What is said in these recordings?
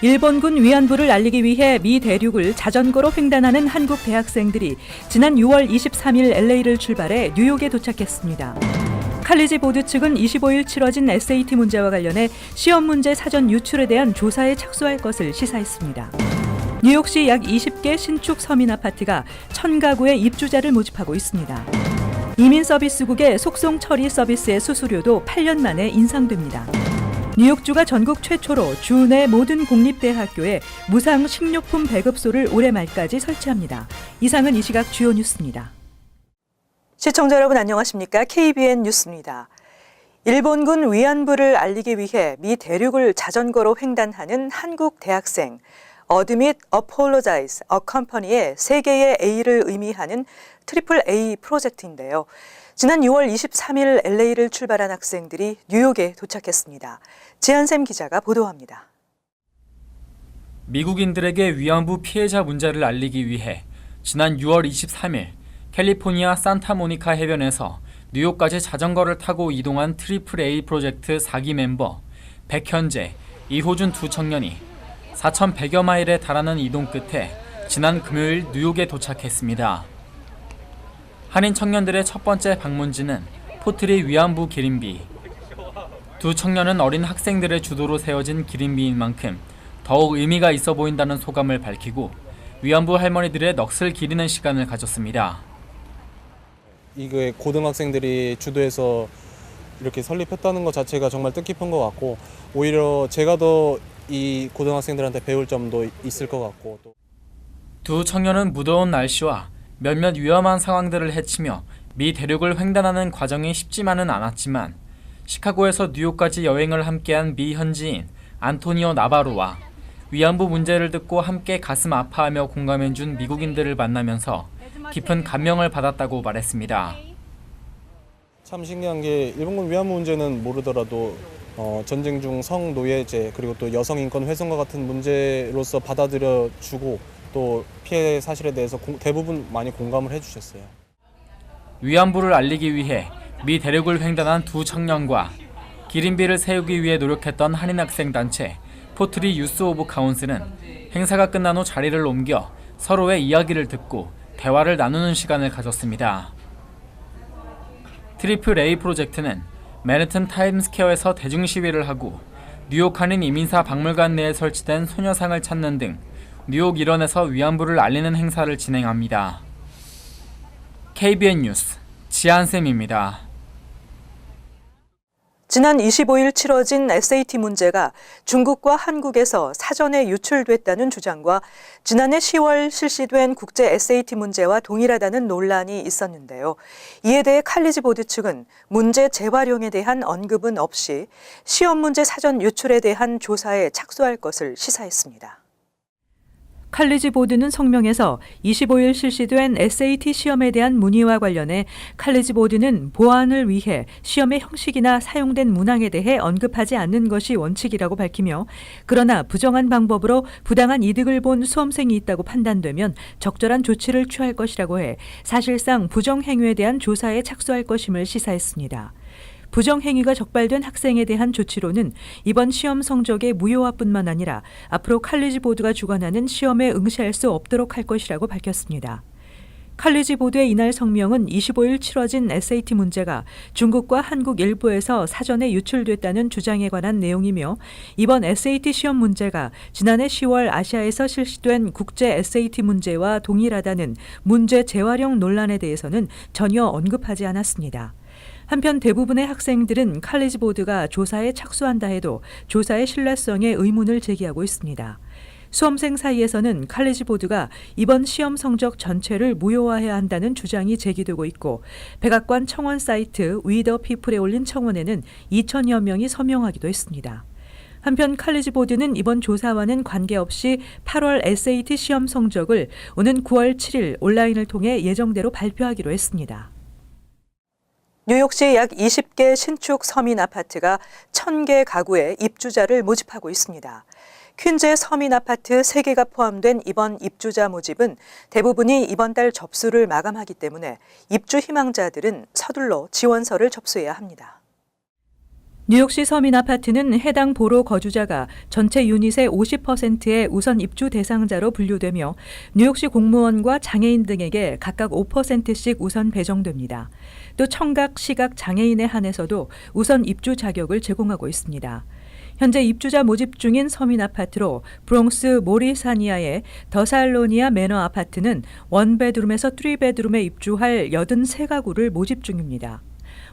일본군 위안부를 알리기 위해 미 대륙을 자전거로 횡단하는 한국 대학생들이 지난 6월 23일 LA를 출발해 뉴욕에 도착했습니다. 칼리지 보드 측은 25일 치러진 SAT 문제와 관련해 시험 문제 사전 유출에 대한 조사에 착수할 것을 시사했습니다. 뉴욕시 약 20개 신축 서민 아파트가 1000가구의 입주자를 모집하고 있습니다. 이민서비스국의 속송 처리 서비스의 수수료도 8년 만에 인상됩니다. 뉴욕주가 전국 최초로 주 내 모든 공립대학교에 무상 식료품 배급소를 올해 말까지 설치합니다. 이상은 이 시각 주요 뉴스입니다. 시청자 여러분 안녕하십니까? KBN 뉴스입니다. 일본군 위안부를 알리기 위해 미 대륙을 자전거로 횡단하는 한국 대학생 Admit, Apologize, Accompany의 세 개의 A를 의미하는 트리플 A 프로젝트인데요. 지난 6월 23일 LA를 출발한 학생들이 뉴욕에 도착했습니다. 지한샘 기자가 보도합니다. 미국인들에게 위안부 피해자 문제를 알리기 위해 지난 6월 23일 캘리포니아 산타모니카 해변에서 뉴욕까지 자전거를 타고 이동한 트리플 A 프로젝트 4기 멤버 백현재, 이호준 두 청년이 4,100여 마일에 달하는 이동 끝에 지난 금요일 뉴욕에 도착했습니다. 한인 청년들의 첫 번째 방문지는 포트리 위안부 기린비. 두 청년은 어린 학생들의 주도로 세워진 기린비인 만큼 더욱 의미가 있어 보인다는 소감을 밝히고 위안부 할머니들의 넋을 기리는 시간을 가졌습니다. 이게 고등학생들이 주도해서 이렇게 설립했다는 것 자체가 정말 뜻깊은 것 같고 오히려 제가 더 이 고등학생들한테 배울 점도 있을 것 같고 두 청년은 무더운 날씨와 몇몇 위험한 상황들을 헤치며 미 대륙을 횡단하는 과정이 쉽지만은 않았지만 시카고에서 뉴욕까지 여행을 함께한 미 현지인 안토니오 나바로와 위안부 문제를 듣고 함께 가슴 아파하며 공감해준 미국인들을 만나면서 깊은 감명을 받았다고 말했습니다. 참 신기한 게 일본군 위안부 문제는 모르더라도 전쟁 중 성노예제 그리고 또 여성 인권 훼손과 같은 문제로서 받아들여주고 또 피해 사실에 대해서 대부분 많이 공감을 해주셨어요. 위안부를 알리기 위해 미 대륙을 횡단한 두 청년과 기린비를 세우기 위해 노력했던 한인 학생 단체 포트리 유스 오브 카운슬은 행사가 끝난 후 자리를 옮겨 서로의 이야기를 듣고 대화를 나누는 시간을 가졌습니다. 트리플 A 프로젝트는 맨해튼 타임스퀘어에서 대중 시위를 하고 뉴욕 한인 이민사 박물관 내에 설치된 소녀상을 찾는 등 뉴욕 일원에서 위안부를 알리는 행사를 진행합니다. KBN 뉴스 지한샘입니다. 지난 25일 치러진 SAT 문제가 중국과 한국에서 사전에 유출됐다는 주장과 지난해 10월 실시된 국제 SAT 문제와 동일하다는 논란이 있었는데요. 이에 대해 칼리지 보드 측은 문제 재활용에 대한 언급은 없이 시험 문제 사전 유출에 대한 조사에 착수할 것을 시사했습니다. 칼리지 보드는 성명에서 25일 실시된 SAT 시험에 대한 문의와 관련해 칼리지 보드는 보안을 위해 시험의 형식이나 사용된 문항에 대해 언급하지 않는 것이 원칙이라고 밝히며 그러나 부정한 방법으로 부당한 이득을 본 수험생이 있다고 판단되면 적절한 조치를 취할 것이라고 해 사실상 부정행위에 대한 조사에 착수할 것임을 시사했습니다. 부정행위가 적발된 학생에 대한 조치로는 이번 시험 성적의 무효화뿐만 아니라 앞으로 칼리지 보드가 주관하는 시험에 응시할 수 없도록 할 것이라고 밝혔습니다. 칼리지 보드의 이날 성명은 25일 치러진 SAT 문제가 중국과 한국 일부에서 사전에 유출됐다는 주장에 관한 내용이며 이번 SAT 시험 문제가 지난해 10월 아시아에서 실시된 국제 SAT 문제와 동일하다는 문제 재활용 논란에 대해서는 전혀 언급하지 않았습니다. 한편 대부분의 학생들은 칼리지 보드가 조사에 착수한다 해도 조사의 신뢰성에 의문을 제기하고 있습니다. 수험생 사이에서는 칼리지 보드가 이번 시험 성적 전체를 무효화해야 한다는 주장이 제기되고 있고 백악관 청원 사이트 위 더 피플에 올린 청원에는 2,000여 명이 서명하기도 했습니다. 한편 칼리지 보드는 이번 조사와는 관계없이 8월 SAT 시험 성적을 오는 9월 7일 온라인을 통해 예정대로 발표하기로 했습니다. 뉴욕시 약 20개 신축 서민 아파트가 1,000개 가구의 입주자를 모집하고 있습니다. 퀸즈의 서민 아파트 3개가 포함된 이번 입주자 모집은 대부분이 이번 달 접수를 마감하기 때문에 입주 희망자들은 서둘러 지원서를 접수해야 합니다. 뉴욕시 서민 아파트는 해당 보로 거주자가 전체 유닛의 50%의 우선 입주 대상자로 분류되며 뉴욕시 공무원과 장애인 등에게 각각 5%씩 우선 배정됩니다. 또 청각, 시각 장애인에 한해서도 우선 입주 자격을 제공하고 있습니다. 현재 입주자 모집 중인 서민 아파트로 브롱스 모리사니아의 더살로니아 매너 아파트는 원베드룸에서 3베드룸에 입주할 83가구를 모집 중입니다.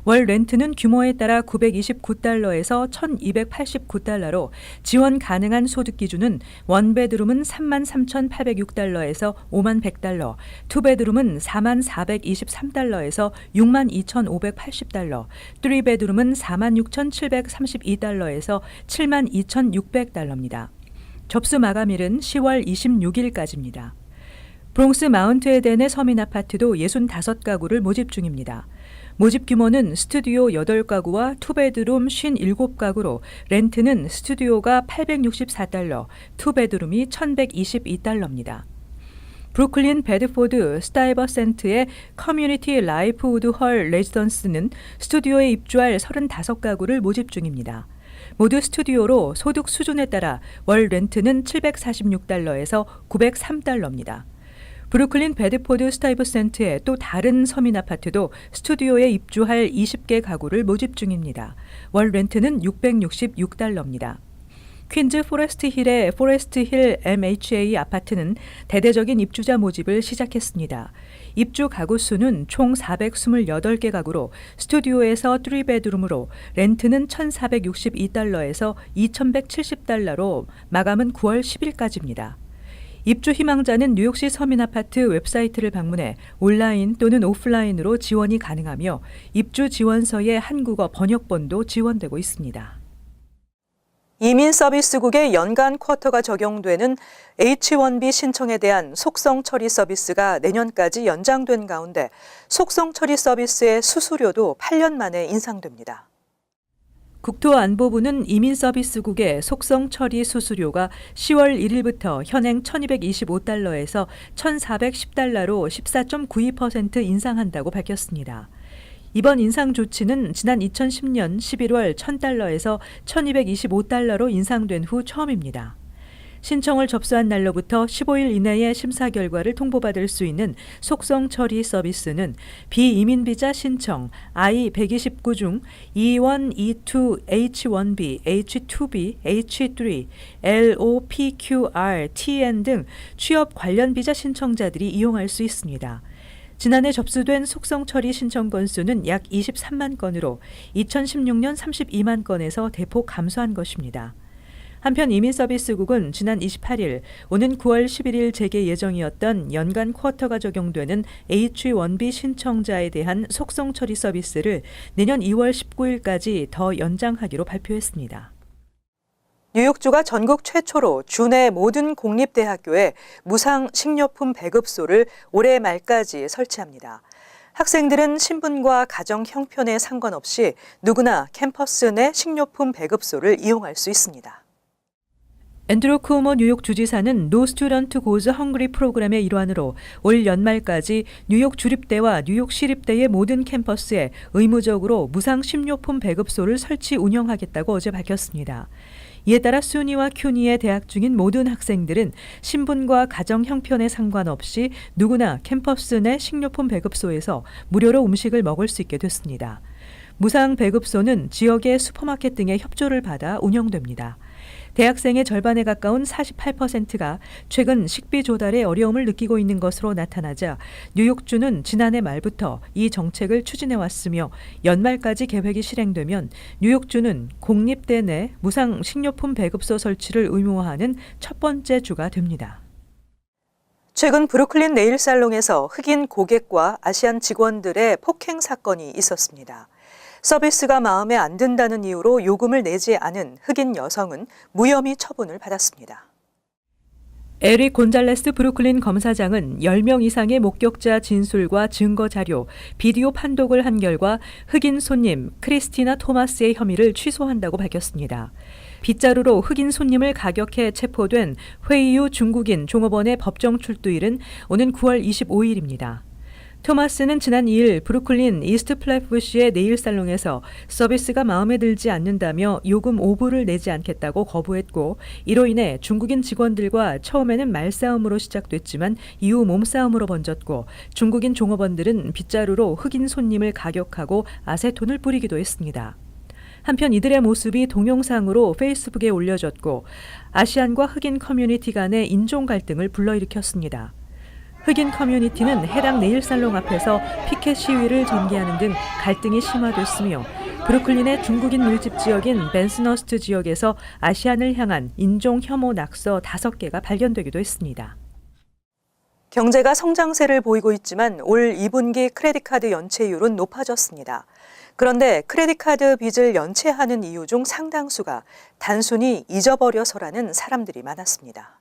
월 렌트는 규모에 따라 $929에서 $1,289로 지원 가능한 소득 기준은 원베드룸은 $33,806에서 $51,100, 투베드룸은 $44,23에서 $62,580, 3베드룸은 $46,732에서 $72,600입니다. 접수 마감일은 10월 26일까지입니다. 브롱스 마운트 에덴의 서민 아파트도 65가구를 모집 중입니다. 모집 규모는 스튜디오 8가구와 투베드룸 57가구로 렌트는 스튜디오가 $864, 투베드룸이 $1,122입니다. 브루클린 베드포드 스타이버센트의 커뮤니티 라이프우드 헐 레지던스는 스튜디오에 입주할 35가구를 모집 중입니다. 모두 스튜디오로 소득 수준에 따라 월 렌트는 $746에서 $903입니다. 브루클린 베드포드 스타이버센트의 또 다른 서민 아파트도 스튜디오에 입주할 20개 가구를 모집 중입니다. 월 렌트는 $666입니다. 퀸즈 포레스트 힐의 포레스트 힐 MHA 아파트는 대대적인 입주자 모집을 시작했습니다. 입주 가구 수는 총 428개 가구로 스튜디오에서 3베드룸으로 렌트는 $1,462에서 $2,170로 마감은 9월 10일까지입니다. 입주 희망자는 뉴욕시 서민 아파트 웹사이트를 방문해 온라인 또는 오프라인으로 지원이 가능하며 입주 지원서의 한국어 번역본도 지원되고 있습니다. 이민서비스국의 연간 쿼터가 적용되는 H-1B 신청에 대한 속성 처리 서비스가 내년까지 연장된 가운데 속성 처리 서비스의 수수료도 8년 만에 인상됩니다. 국토안보부는 이민서비스국의 속성 처리 수수료가 10월 1일부터 현행 $1,225에서 $1,410로 14.92% 인상한다고 밝혔습니다. 이번 인상 조치는 지난 2010년 11월 $1,000에서 $1,225로 인상된 후 처음입니다. 신청을 접수한 날로부터 15일 이내에 심사 결과를 통보받을 수 있는 속성 처리 서비스는 비이민 비자 신청 I-129 중 E1, E2, H-1B, H-2B, H-3, LOPQR, TN 등 취업 관련 비자 신청자들이 이용할 수 있습니다. 지난해 접수된 속성 처리 신청 건수는 약 23만 건으로 2016년 32만 건에서 대폭 감소한 것입니다. 한편 이민서비스국은 지난 28일 오는 9월 11일 재개 예정이었던 연간 쿼터가 적용되는 H-1B 신청자에 대한 속성 처리 서비스를 내년 2월 19일까지 더 연장하기로 발표했습니다. 뉴욕주가 전국 최초로 주내 모든 공립대학교에 무상 식료품 배급소를 올해 말까지 설치합니다. 학생들은 신분과 가정 형편에 상관없이 누구나 캠퍼스 내 식료품 배급소를 이용할 수 있습니다. 앤드루 쿠오모 뉴욕 주지사는 No Student Goes Hungry 프로그램의 일환으로 올 연말까지 뉴욕 주립대와 뉴욕 시립대의 모든 캠퍼스에 의무적으로 무상 식료품 배급소를 설치 운영하겠다고 어제 밝혔습니다. 이에 따라 수니와 큐니에 대학 중인 모든 학생들은 신분과 가정 형편에 상관없이 누구나 캠퍼스 내 식료품 배급소에서 무료로 음식을 먹을 수 있게 됐습니다. 무상 배급소는 지역의 슈퍼마켓 등의 협조를 받아 운영됩니다. 대학생의 절반에 가까운 48%가 최근 식비 조달에 어려움을 느끼고 있는 것으로 나타나자 뉴욕주는 지난해 말부터 이 정책을 추진해왔으며 연말까지 계획이 실행되면 뉴욕주는 공립대 내 무상 식료품 배급소 설치를 의무화하는 첫 번째 주가 됩니다. 최근 브루클린 네일살롱에서 흑인 고객과 아시안 직원들의 폭행 사건이 있었습니다. 서비스가 마음에 안 든다는 이유로 요금을 내지 않은 흑인 여성은 무혐의 처분을 받았습니다. 에릭 곤잘레스 브루클린 검사장은 10명 이상의 목격자 진술과 증거 자료, 비디오 판독을 한 결과 흑인 손님 크리스티나 토마스의 혐의를 취소한다고 밝혔습니다. 빗자루로 흑인 손님을 가격해 체포된 회이유 중국인 종업원의 법정 출두일은 오는 9월 25일입니다. 토마스는 지난 2일 브루클린 이스트 플랫부시의 네일 살롱에서 서비스가 마음에 들지 않는다며 요금 5불을 내지 않겠다고 거부했고, 이로 인해 중국인 직원들과 처음에는 말싸움으로 시작됐지만 이후 몸싸움으로 번졌고, 중국인 종업원들은 빗자루로 흑인 손님을 가격하고 아세톤을 뿌리기도 했습니다. 한편 이들의 모습이 동영상으로 페이스북에 올려졌고, 아시안과 흑인 커뮤니티 간의 인종 갈등을 불러일으켰습니다. 흑인 커뮤니티는 해당 네일살롱 앞에서 피켓 시위를 전개하는 등 갈등이 심화됐으며, 브루클린의 중국인 밀집 지역인 벤슨허스트 지역에서 아시안을 향한 인종 혐오 낙서 5개가 발견되기도 했습니다. 경제가 성장세를 보이고 있지만 올 2분기 크레딧카드 연체율은 높아졌습니다. 그런데 크레딧카드 빚을 연체하는 이유 중 상당수가 단순히 잊어버려서라는 사람들이 많았습니다.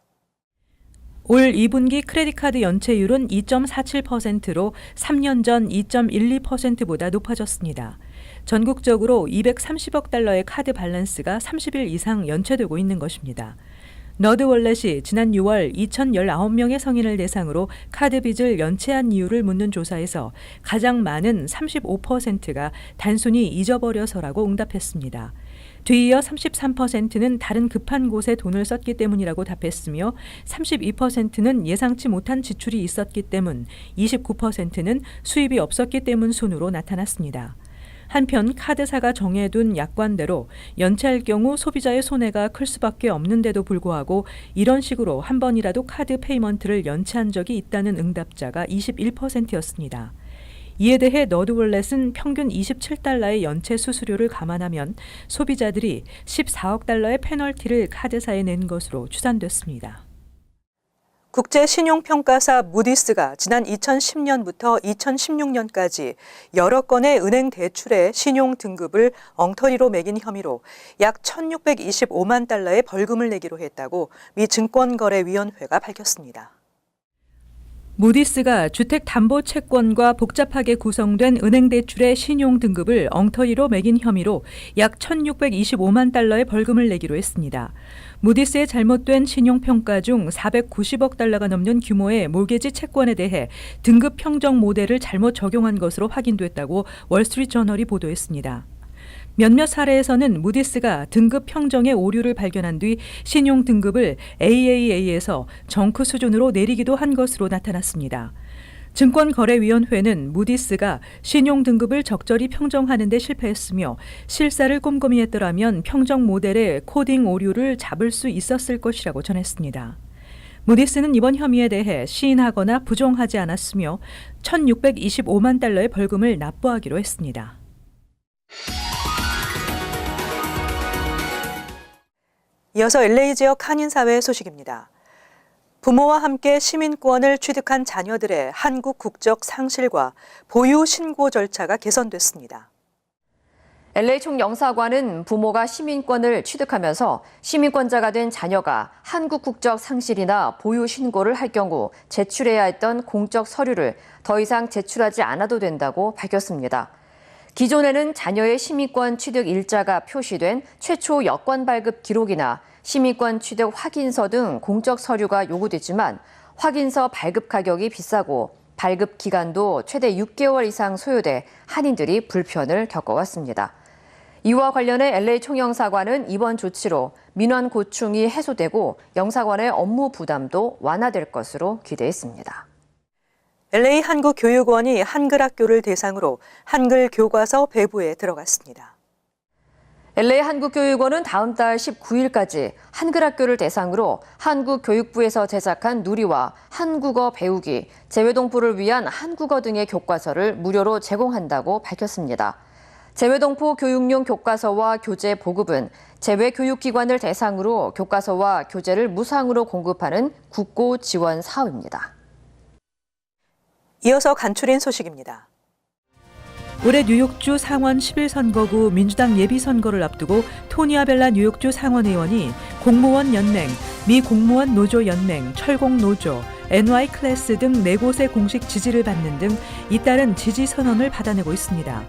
올 2분기 크레딧카드 연체율은 2.47%로 3년 전 2.12%보다 높아졌습니다. 전국적으로 230억 달러의 카드 밸런스가 30일 이상 연체되고 있는 것입니다. 너드월렛이 지난 6월 2,019명의 성인을 대상으로 카드 빚을 연체한 이유를 묻는 조사에서 가장 많은 35%가 단순히 잊어버려서라고 응답했습니다. 뒤이어 33%는 다른 급한 곳에 돈을 썼기 때문이라고 답했으며, 32%는 예상치 못한 지출이 있었기 때문, 29%는 수입이 없었기 때문 순으로 나타났습니다. 한편 카드사가 정해둔 약관대로 연체할 경우 소비자의 손해가 클 수밖에 없는데도 불구하고 이런 식으로 한 번이라도 카드 페이먼트를 연체한 적이 있다는 응답자가 21%였습니다. 이에 대해 너드월렛은 평균 27달러의 연체 수수료를 감안하면 소비자들이 14억 달러의 페널티를 카드사에 낸 것으로 추산됐습니다. 국제신용평가사 무디스가 지난 2010년부터 2016년까지 여러 건의 은행 대출의 신용 등급을 엉터리로 매긴 혐의로 약 1,625만 달러의 벌금을 내기로 했다고 미 증권거래위원회가 밝혔습니다. 무디스가 주택담보채권과 복잡하게 구성된 은행 대출의 신용 등급을 엉터리로 매긴 혐의로 약 1,625만 달러의 벌금을 내기로 했습니다. 무디스의 잘못된 신용평가 중 490억 달러가 넘는 규모의 몰게지 채권에 대해 등급 평정 모델을 잘못 적용한 것으로 확인됐다고 월스트리트저널이 보도했습니다. 몇몇 사례에서는 무디스가 등급 평정의 오류를 발견한 뒤 신용 등급을 AAA에서 정크 수준으로 내리기도 한 것으로 나타났습니다. 증권거래위원회는 무디스가 신용 등급을 적절히 평정하는 데 실패했으며 실사를 꼼꼼히 했더라면 평정 모델의 코딩 오류를 잡을 수 있었을 것이라고 전했습니다. 무디스는 이번 혐의에 대해 시인하거나 부정하지 않았으며 1,625만 달러의 벌금을 납부하기로 했습니다. 이어서 LA 지역 한인사회 소식입니다. 부모와 함께 시민권을 취득한 자녀들의 한국 국적 상실과 보유 신고 절차가 개선됐습니다. LA 총영사관은 부모가 시민권을 취득하면서 시민권자가 된 자녀가 한국 국적 상실이나 보유 신고를 할 경우 제출해야 했던 공적 서류를 더 이상 제출하지 않아도 된다고 밝혔습니다. 기존에는 자녀의 시민권 취득 일자가 표시된 최초 여권 발급 기록이나 시민권 취득 확인서 등 공적 서류가 요구됐지만 확인서 발급 가격이 비싸고 발급 기간도 최대 6개월 이상 소요돼 한인들이 불편을 겪어왔습니다. 이와 관련해 LA 총영사관은 이번 조치로 민원 고충이 해소되고 영사관의 업무 부담도 완화될 것으로 기대했습니다. LA 한국교육원이 한글학교를 대상으로 한글 교과서 배부에 들어갔습니다. LA 한국교육원은 다음 달 19일까지 한글학교를 대상으로 한국교육부에서 제작한 누리와 한국어 배우기, 재외동포를 위한 한국어 등의 교과서를 무료로 제공한다고 밝혔습니다. 재외동포 교육용 교과서와 교재 보급은 재외교육기관을 대상으로 교과서와 교재를 무상으로 공급하는 국고 지원 사업입니다. 이어서 간추린 소식입니다. 올해 뉴욕주 상원 11선거구 민주당 예비선거를 앞두고 토니 아벨라 뉴욕주 상원의원이 공무원 연맹, 미 공무원 노조 연맹, 철공 노조, NY 클래스 등 4곳의 공식 지지를 받는 등 잇따른 지지 선언을 받아내고 있습니다.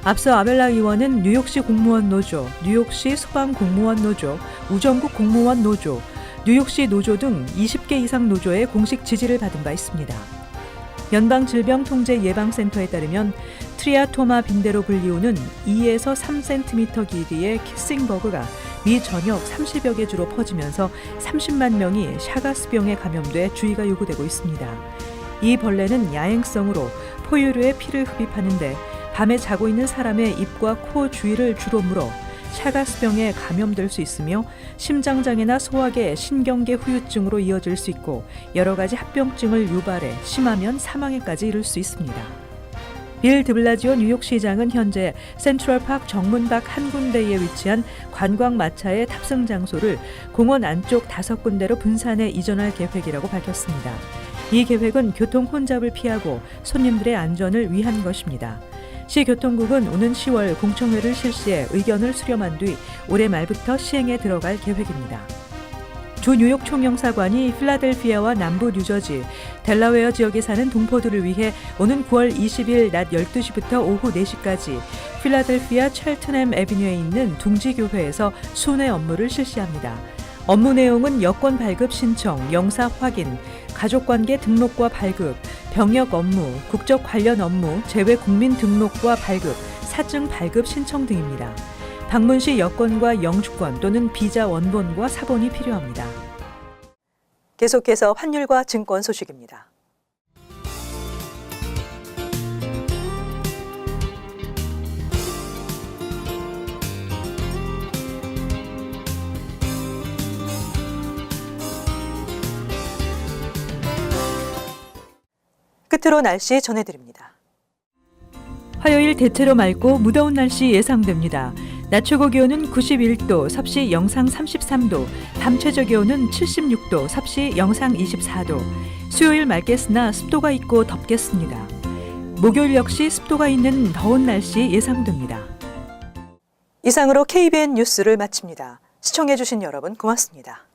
앞서 아벨라 의원은 뉴욕시 공무원 노조, 뉴욕시 소방 공무원 노조, 우정국 공무원 노조, 뉴욕시 노조 등 20개 이상 노조의 공식 지지를 받은 바 있습니다. 연방질병통제예방센터에 따르면 트리아토마 빈대로 불리우는 2에서 3cm 길이의 키싱버그가 미 전역 30여 개 주로 퍼지면서 30만 명이 샤가스병에 감염돼 주의가 요구되고 있습니다. 이 벌레는 야행성으로 포유류의 피를 흡입하는데 밤에 자고 있는 사람의 입과 코 주위를 주로 물어 샤가스병에 감염될 수 있으며 심장장애나 소화계, 신경계 후유증으로 이어질 수 있고 여러 가지 합병증을 유발해 심하면 사망에까지 이를 수 있습니다. 빌 드블라지오 뉴욕시장은 현재 센트럴파크 정문밖 한 군데에 위치한 관광 마차의 탑승 장소를 공원 안쪽 5군데로 분산해 이전할 계획이라고 밝혔습니다. 이 계획은 교통 혼잡을 피하고 손님들의 안전을 위한 것입니다. 시교통국은 오는 10월 공청회를 실시해 의견을 수렴한 뒤 올해 말부터 시행에 들어갈 계획입니다. 주 뉴욕 총영사관이 필라델피아와 남부 뉴저지, 델라웨어 지역에 사는 동포들을 위해 오는 9월 20일 낮 12시부터 오후 4시까지 필라델피아 첼트넘 애비뉴에 있는 둥지교회에서 순회 업무를 실시합니다. 업무 내용은 여권 발급 신청, 영사 확인, 가족관계 등록과 발급, 병역 업무, 국적 관련 업무, 재외 국민 등록과 발급, 사증 발급 신청 등입니다. 방문 시 여권과 영주권 또는 비자 원본과 사본이 필요합니다. 계속해서 환율과 증권 소식입니다. 끝으로 날씨 전해드립니다. 화요일 대체로 맑고 무더운 날씨 예상됩니다. 낮 최고 기온은 91도, 섭씨 영상 33도, 밤 최저 기온은 76도, 섭씨 영상 24도. 수요일 맑겠으나 습도가 있고 덥겠습니다. 목요일 역시 습도가 있는 더운 날씨 예상됩니다. 이상으로 KBN 뉴스를 마칩니다. 시청해주신 여러분 고맙습니다.